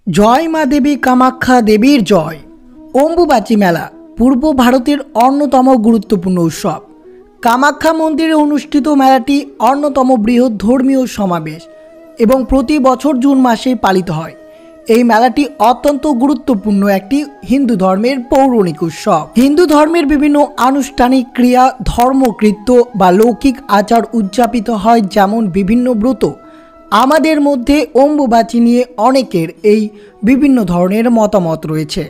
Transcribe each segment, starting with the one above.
জয় মা দেবী কামাখ্যা দেবীর জয়। অম্বুবাচী মেলা পূর্ব ভারতের অন্যতম গুরুত্বপূর্ণ উৎসব। কামাখ্যা মন্দিরে অনুষ্ঠিত মেলাটি অন্যতম বৃহৎ ধর্মীয় সমাবেশ এবং প্রতি বছর জুন মাসে পালিত হয়। এই মেলাটি অত্যন্ত গুরুত্বপূর্ণ একটি হিন্দু ধর্মের পৌরাণিক উৎসব। হিন্দু ধর্মের বিভিন্ন আনুষ্ঠানিক ক্রিয়া, ধর্মকৃত্য বা লৌকিক আচার উদযাপিত হয়, যেমন বিভিন্ন ব্রত। আমাদের মধ্যে অম্বুবাচী নিয়ে অনেকের এই বিভিন্ন ধরনের মতামত রয়েছে।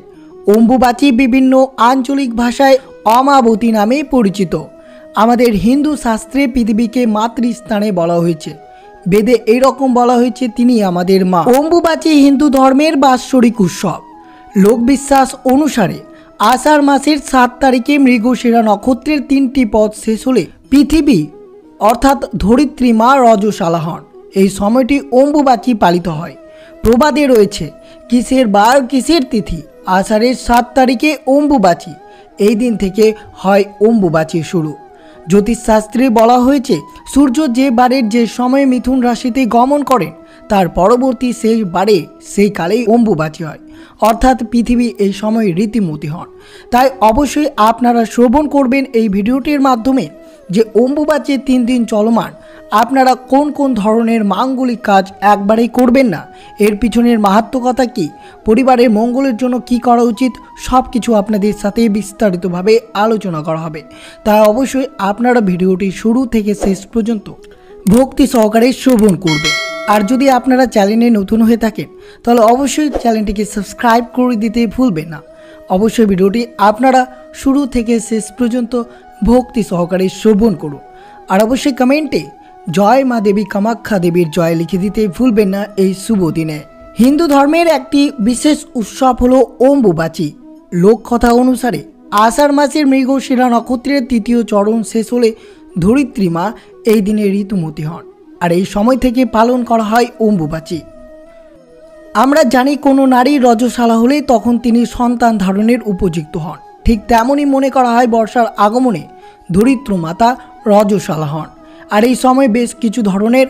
অম্বুবাচী বিভিন্ন আঞ্চলিক ভাষায় অমাবতী নামে পরিচিত। আমাদের হিন্দু শাস্ত্রে পৃথিবীকে মাতৃস্থানে বলা হয়েছে। বেদে এইরকম বলা হয়েছে, তিনি আমাদের মা। অম্বুবাচী হিন্দু ধর্মের বাৎসরিক উৎসব। লোকবিশ্বাস অনুসারে আষাঢ় মাসের 7 তারিখে মৃগশিরা নক্ষত্রের 3টি পদ শেষ হলে পৃথিবী অর্থাৎ ধরিত্রী মা রজস্বলা হন। এই সময়টি অম্বুবাচী পালিত হয়। প্রবাদে রয়েছে, কিসের বার কিসের তিথি, আষাঢ়ের 7 তারিখে অম্বুবাচী, এই দিন থেকে হয় অম্বুবাচী শুরু। জ্যোতিষশাস্ত্রে বলা হয়েছে, সূর্য যে বারের যে সময়ে মিথুন রাশিতে গমন করেন তার পরবর্তী সেই বারে সেই কালেই অম্বুবাচী হয়, অর্থাৎ পৃথিবী এই সময় রীতিমতী হন। তাই অবশ্যই আপনারা শ্রবণ করবেন এই ভিডিওটির মাধ্যমে যে অম্বুবাচী 3 দিন চলমান আপনারা কোন কোন ধরনের মাঙ্গলিক কাজ একবারেই করবেন না, এর পিছনের মাহাত্ম্য কথা কী, পরিবারের মঙ্গলের জন্য কি করা উচিত, সব কিছু আপনাদের সাথে বিস্তারিতভাবে আলোচনা করা হবে। তাই অবশ্যই আপনারা ভিডিওটি শুরু থেকে শেষ পর্যন্ত ভক্তি সহকারে শ্রবণ করবেন। আর যদি আপনারা চ্যানেলে নতুন হয়ে থাকেন তাহলে অবশ্যই চ্যানেলটিকে সাবস্ক্রাইব করে দিতে ভুলবেন না। অবশ্যই ভিডিওটি আপনারা শুরু থেকে শেষ পর্যন্ত ভক্তি সহকারে শ্রবণ করুন। আর অবশ্যই কমেন্টে জয় মা দেবী কামাখ্যা দেবীর জয় লিখে দিতে ভুলবেন না এই শুভ দিনে। হিন্দু ধর্মের একটি বিশেষ উৎসব হলো অম্বুবাচী। লোককথা অনুসারে আষাঢ় মাসের মৃগশিরা নক্ষত্রের 3য় চরণ শেষ হলে ধরিত্রী মা এই দিনে ঋতুমতী হন, আর এই সময় থেকে পালন করা হয় অম্বুবাচী। আমরা জানি, কোনো নারীর রজস্বলা হলে তখন তিনি সন্তান ধারণের উপযুক্ত হন। ঠিক তেমনই মনে করা হয় বর্ষার আগমনে ধরিত্রী মাতা রজস্বলা হন। আর এই সময় বেশ কিছু ধরনের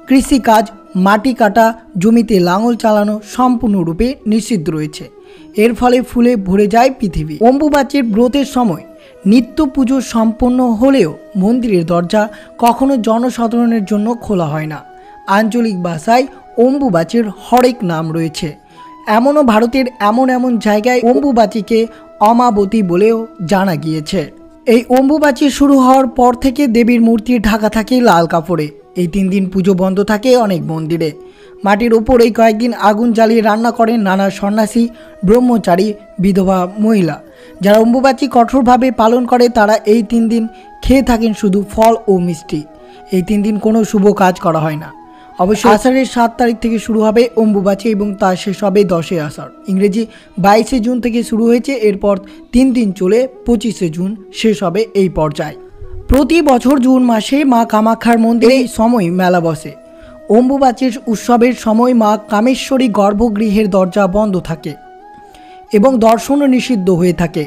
কৃষিকাজ, মাটি কাটা, জমিতে লাঙল চালানো সম্পূর্ণরূপে নিষিদ্ধ রয়েছে। এর ফলে ফুলে ভরে যায় পৃথিবী। অম্বুবাচীর ব্রতের সময় নিত্য পুজো সম্পন্ন হলেও মন্দিরের দরজা কখনো জনসাধারণের জন্য খোলা হয় না। আঞ্চলিক ভাষায় অম্বুবাচীর হরেক নাম রয়েছে। এমনও ভারতের এমন এমন জায়গায় অম্বুবাচীকে অমাবতী বলেও জানা গিয়েছে। এই অম্বুবাচী শুরু হওয়ার পর থেকে দেবীর মূর্তি ঢাকা থাকে লাল কাপড়ে। এই 3 দিন পুজো বন্ধ থাকে অনেক মন্দিরে। মাটির ওপর এই কয়েকদিন আগুন জ্বালিয়ে রান্না করেন নানা সন্ন্যাসী, ব্রহ্মচারী, বিধবা মহিলা। যারা অম্বুবাচী কঠোরভাবে পালন করে তারা এই 3 দিন খেয়ে থাকেন শুধু ফল ও মিষ্টি। এই 3 দিন কোনো শুভ কাজ করা হয় না। অবশ্যই আষাঢ়ের 7 তারিখ থেকে শুরু হবে অম্বুবাচী এবং তা শেষ হবে 10 আষাঢ়। ইংরেজি 22 জুন থেকে শুরু হয়েছে। এরপর 3 দিন চলে 25 জুন শেষ হবে এই পর্যায়ে। প্রতি বছর জুন মাসে মা কামাখ্যার মন্দিরে এই সময় মেলা বসে। অম্বুবাচীর উৎসবের সময় মা কামেশ্বরী গর্ভগৃহের দরজা বন্ধ থাকে এবং দর্শনও নিষিদ্ধ হয়ে থাকে।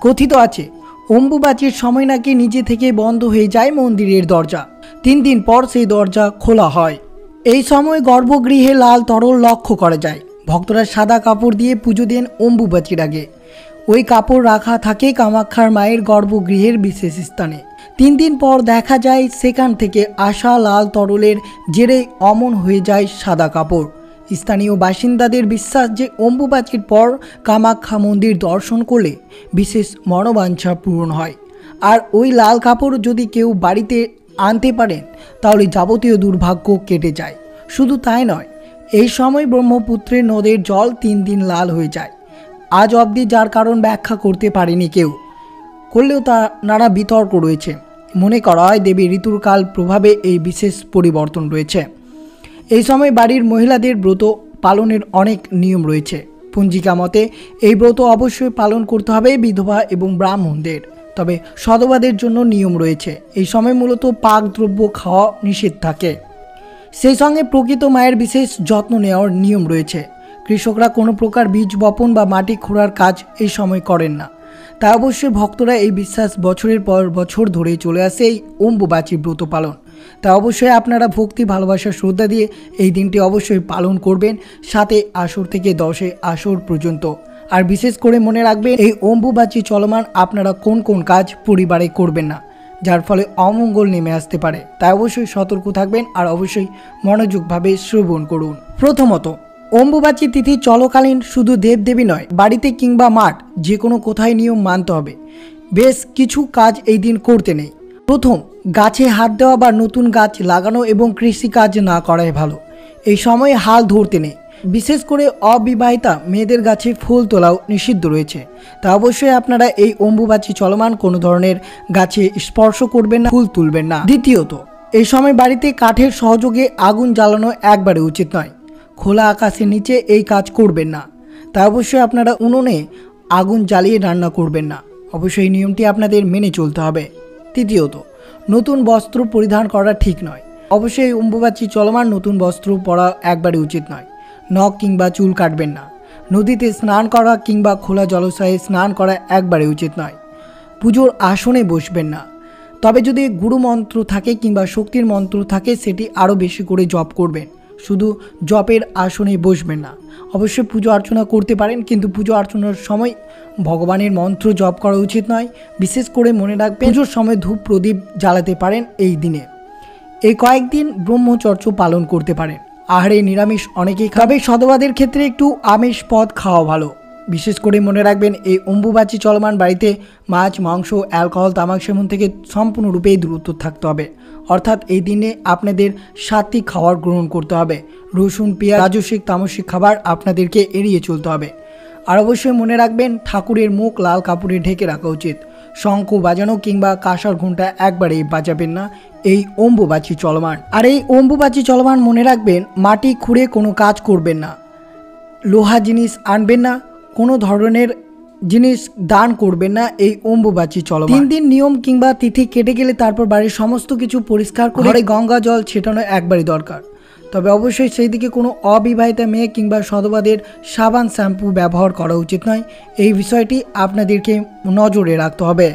কথিত আছে, অম্বুবাচীর সময় নাকি নিজে থেকে বন্ধ হয়ে যায় মন্দিরের দরজা। 3 দিন পর সেই দরজা খোলা হয়। এই সময় গর্ভগৃহে লাল তরল লক্ষ্য করা যায়। ভক্তরা সাদা কাপড় দিয়ে পুজো দেন অম্বুবাচীর আগে। ওই কাপড় রাখা থাকে কামাখ্যার মায়ের গর্ভগৃহের বিশেষ স্থানে। 3 দিন পর দেখা যায় সেখান থেকে আসা লাল তরলের জেরে অমন হয়ে যায় সাদা কাপড়। স্থানীয় বাসিন্দাদের বিশ্বাস যে অম্বুবাচীর পর কামাখ্যা মন্দির দর্শন করলে বিশেষ মনোবাঞ্ছা পূরণ হয়। আর ওই লাল কাপড় যদি কেউ বাড়িতে আনতে পারেন তাহলে যাবতীয় দুর্ভাগ্য কেটে যায়। শুধু তাই নয়, এই সময় ব্রহ্মপুত্রের নদের জল 3 দিন লাল হয়ে যায়। আজ অবধি যার কারণ ব্যাখ্যা করতে পারেনি কেউ, করলেও তা নানা বিতর্ক রয়েছে। মনে করা হয় দেবী ঋতুর কাল প্রভাবে এই বিশেষ পরিবর্তন রয়েছে। এই সময় বাড়ির মহিলাদের ব্রত পালনের অনেক নিয়ম রয়েছে। পঞ্জিকা মতে এই ব্রত অবশ্যই পালন করতে হবে বিধবা এবং ব্রাহ্মণদের। তবে সধবাদের জন্য নিয়ম রয়েছে। এই সময় মূলত পাক দ্রব্য খাওয়া নিষেধ থাকে। সেই সঙ্গে প্রকৃত মায়ের বিশেষ যত্ন নেওয়ার নিয়ম রয়েছে। কৃষকরা কোনো প্রকার বীজ বপন বা মাটি খোঁড়ার কাজ এই সময় করেন না। তাই অবশ্যই ভক্তরা এই বিশ্বাস বছরের পর বছর ধরে চলে আসে এই অম্বুবাচী ব্রত পালন। তা অবশ্যই আপনারা ভক্তি ভালোবাসা শ্রদ্ধা দিয়ে এই দিনটি অবশ্যই পালন করবেন 7 আষাঢ় থেকে 10 আষাঢ় পর্যন্ত। আর বিশেষ করে মনে রাখবেন এই অম্বুবাচী চলমান আপনারা কোন কোন কাজ পরিবারে করবেন না, যার ফলে অমঙ্গল নেমে আসতে পারে। তাই অবশ্যই সতর্ক থাকবেন আর অবশ্যই মনোযোগভাবে শ্রবণ করুন। প্রথমত, অম্বুবাচী তিথি চলকালীন শুধু দেবদেবী নয়, বাড়িতে কিংবা মাঠ যে কোনো কোথায় নিয়ম মানতে হবে। বেশ কিছু কাজ এই দিন করতে নেই। প্রথম, গাছে হাত দেওয়া বা নতুন গাছ লাগানো এবং কৃষিকাজ না করাই ভালো। এই সময় হাল ধরতে নেই। বিশেষ করে অবিবাহিতা মেয়েদের গাছে ফুল তোলাও নিষিদ্ধ রয়েছে। তা অবশ্যই আপনারা এই অম্বুবাচী চলমান কোনো ধরনের গাছে স্পর্শ করবেন না, ফুল তুলবেন না। দ্বিতীয়ত, এই সময় বাড়িতে কাঠের সহযোগে আগুন জ্বালানো একবারে উচিত নয়। খোলা আকাশের নিচে এই কাজ করবেন না। তা অবশ্যই আপনারা উনুনে আগুন জ্বালিয়ে রান্না করবেন না। অবশ্যই এই নিয়মটি আপনাদের মেনে চলতে হবে। তৃতীয়ত, নতুন বস্ত্র পরিধান করা ঠিক নয়। অবশ্যই অম্বুবাচী চলমান নতুন বস্ত্র পরা একবারে উচিত নয়। নখ কিংবা চুল কাটবেন না। নদীতে স্নান করা কিংবা খোলা জলাশয়ে স্নান করা একবারে উচিত নয়। পুজোর আসনে বসবেন না। তবে যদি গুরু মন্ত্র থাকে কিংবা শক্তির মন্ত্র থাকে সেটি আরও বেশি করে জপ করবেন। শুধু জপের আসনে বসবেন না। অবশ্যই পুজো অর্চনা করতে পারেন, কিন্তু পুজো অর্চনার সময় ভগবানের মন্ত্র জপ করা উচিত নয়। বিশেষ করে মনে রাখবেন পুজোর সময় ধূপ প্রদীপ জ্বালাতে পারেন। এই দিনে এই কয়েকদিন ব্রহ্মচর্য পালন করতে পারেন। আহারে নিরামিষ অনেকেই খাবে, সধবাদের ক্ষেত্রে একটু আমিষ পদ খাওয়া ভালো। বিশেষ করে মনে রাখবেন এই অম্বুবাচী চলমান বাড়িতে মাছ, মাংস, অ্যালকোহল, তামাক সেবন থেকে সম্পূর্ণরূপেই দূরত্ব থাকতে হবে। অর্থাৎ এই দিনে আপনাদের সাত্বিক খাবার গ্রহণ করতে হবে। রসুন, পেঁয়াজ, রাজস্বিক তামসিক খাবার আপনাদেরকে এড়িয়ে চলতে হবে। আর অবশ্যই মনে রাখবেন ঠাকুরের মুখ লাল কাপড়ে ঢেকে রাখা উচিত। শঙ্খ বাজানো কিংবা কাঁসার ঘণ্টা একবারেই বাজাবেন না এই অম্বুবাচী চলমান। আর এই অম্বুবাচী চলমান মনে রাখবেন মাটি খুঁড়ে কোনো কাজ করবেন না। লোহা জিনিস আনবেন না। কোনো ধরনের জিনিস দান করবেন না এই অম্বুবাচী চলমান। 3 দিন নিয়ম কিংবা তিথি কেটে গেলে তারপর বাড়ির সমস্ত কিছু পরিষ্কার করে গঙ্গা জল ছেটানো একবারই দরকার। তবে অবশ্যই সেই দিকে কোনো অবিবাহিতা মেয়ে কিংবা সধবাদের সাবান শ্যাম্পু ব্যবহার করা উচিত নয়। এই বিষয়টি আপনাদেরকে নজরে রাখতে হবে।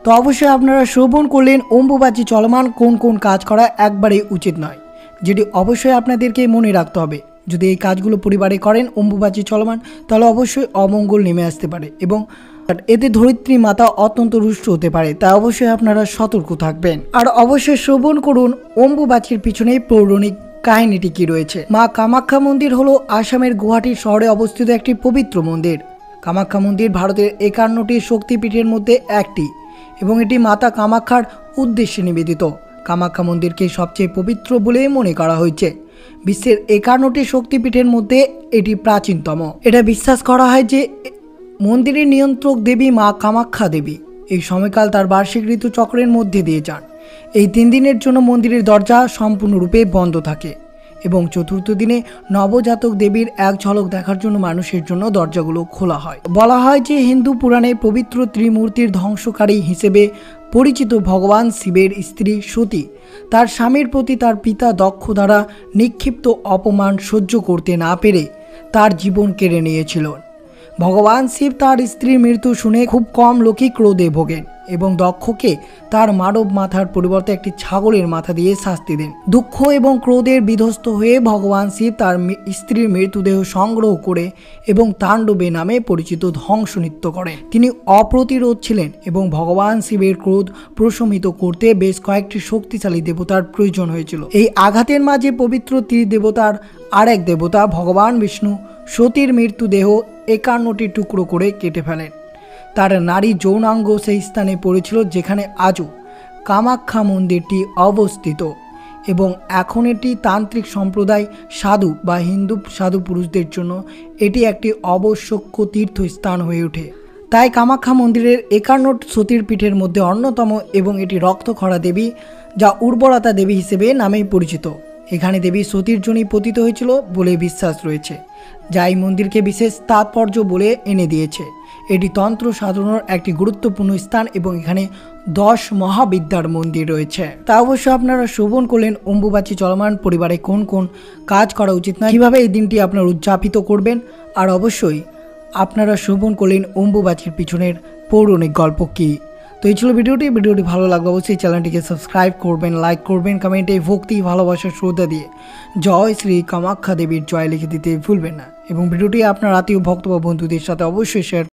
তো অবশ্যই আপনারা শ্রবণ করলেন অম্বুবাচী চলমান কোন কোন কাজ করা একবারেই উচিত নয়, যেটি অবশ্যই আপনাদেরকে মনে রাখতে হবে। যদি এই কাজগুলো পরিবারে করেন অম্বুবাচী চলমান, তাহলে অবশ্যই অমঙ্গল নেমে আসতে পারে এবং এতে ধরিত্রী মাতা অত্যন্ত রুষ্ট হতে পারে। তাই অবশ্যই আপনারা সতর্ক থাকবেন। আর অবশ্যই শ্রবণ করুন অম্বুবাচীর পিছনে পৌরাণিক কাহিনীটি কি রয়েছে। মা কামাখ্যা মন্দির হলো আসামের গুয়াহাটি শহরে অবস্থিত একটি পবিত্র মন্দির। কামাখ্যা মন্দির ভারতের 51টি শক্তিপীঠের মধ্যে একটি এবং এটি মাতা কামাখ্যার উদ্দেশ্যে নিবেদিত। কামাখ্যা মন্দিরকে সবচেয়ে পবিত্র বলে মনে করা হয়েছে। বিশ্বের 51টি শক্তিপীঠের মধ্যে এটি প্রাচীনতম। এটা বিশ্বাস করা হয় যে মন্দিরের নিয়ন্ত্রক দেবী মা কামাখ্যা দেবী এই সময়কাল তার বার্ষিক ঋতুচক্রের মধ্যে দিয়ে যান। এই 3 দিনের জন্য মন্দিরের দরজা সম্পূর্ণরূপে বন্ধ থাকে এবং চতুর্থ দিনে নবজাতক দেবীর এক ঝলক দেখার জন্য মানুষের জন্য দরজাগুলো খোলা হয়। বলা হয় যে হিন্দু পুরাণে পবিত্র ত্রিমূর্তির ধ্বংসকারী হিসেবে পরিচিত ভগবান শিবের স্ত্রী সতী তার স্বামীর প্রতি তার পিতা দক্ষ দ্বারা নিক্ষিপ্ত অপমান সহ্য করতে না পেরে তার জীবন কেড়ে নিয়েছিলেন। ভগবান শিব তার স্ত্রীর মৃত্যু শুনে খুব কম লোকই ক্রোধে ভোগেন এবং দক্ষকে তার মানব মাথার পরিবর্তে একটি ছাগলের মাথা দিয়ে শাস্তি দেন। দুঃখ এবং ক্রোধের বিধ্বস্ত হয়ে ভগবান শিব তার স্ত্রীর মৃতদেহ সংগ্রহ করে এবং তাণ্ডবে নামে পরিচিত ধ্বংস নৃত্য করেন। তিনি অপ্রতিরোধ ছিলেন এবং ভগবান শিবের ক্রোধ প্রশমিত করতে বেশ কয়েকটি শক্তিশালী দেবতার প্রয়োজন হয়েছিল। এই আঘাতের মাঝে পবিত্র ত্রিদেবতার আরেক দেবতা ভগবান বিষ্ণু সতীর মৃত্যুদেহ 51টি টুকরো করে কেটে ফেলেন। তার নারী যৌনাঙ্গ সেই স্থানে পড়েছিল যেখানে আজও কামাখ্যা মন্দিরটি অবস্থিত এবং এখন এটি তান্ত্রিক সম্প্রদায় সাধু বা হিন্দু সাধু পুরুষদের জন্য এটি একটি আবশ্যক তীর্থস্থান হয়ে ওঠে। তাই কামাখ্যা মন্দিরের 51 সতীর পীঠের মধ্যে অন্যতম এবং এটি রক্তখরা দেবী যা উর্বরতা দেবী হিসেবে নামেই পরিচিত। এখানে দেবী সতীর জন্যই পতিত হয়েছিল বলে বিশ্বাস রয়েছে, যা এই মন্দিরকে বিশেষ তাৎপর্য বলে এনে দিয়েছে। এটি তন্ত্র সাধনার একটি গুরুত্বপূর্ণ স্থান এবং এখানে 10 মহাবিদ্যার মন্দির রয়েছে। তা অবশ্য আপনারা শ্রবণ করলেন অম্বুবাচী চলমান পরিবারে কোন কোন কাজ করা উচিত নয়, কীভাবে এই দিনটি আপনারা উদযাপিত করবেন। আর অবশ্যই আপনারা শ্রবণ করলেন অম্বুবাচীর পিছনের পৌরাণিক গল্প কী। তো এই ছিল ভিডিওটি ভালো লাগলে অবশ্যই চ্যানেলটিকে সাবস্ক্রাইব করবেন, লাইক করবেন, কমেন্টে ভক্তি ভালোবাসার শ্রদ্ধা দিয়ে জয় শ্রী কামাখ্যা দেবীর জয় লিখে দিতে ভুলবেন না এবং ভিডিওটি আপনার আত্মীয় ভক্ত বা বন্ধুদের সাথে অবশ্যই শেয়ার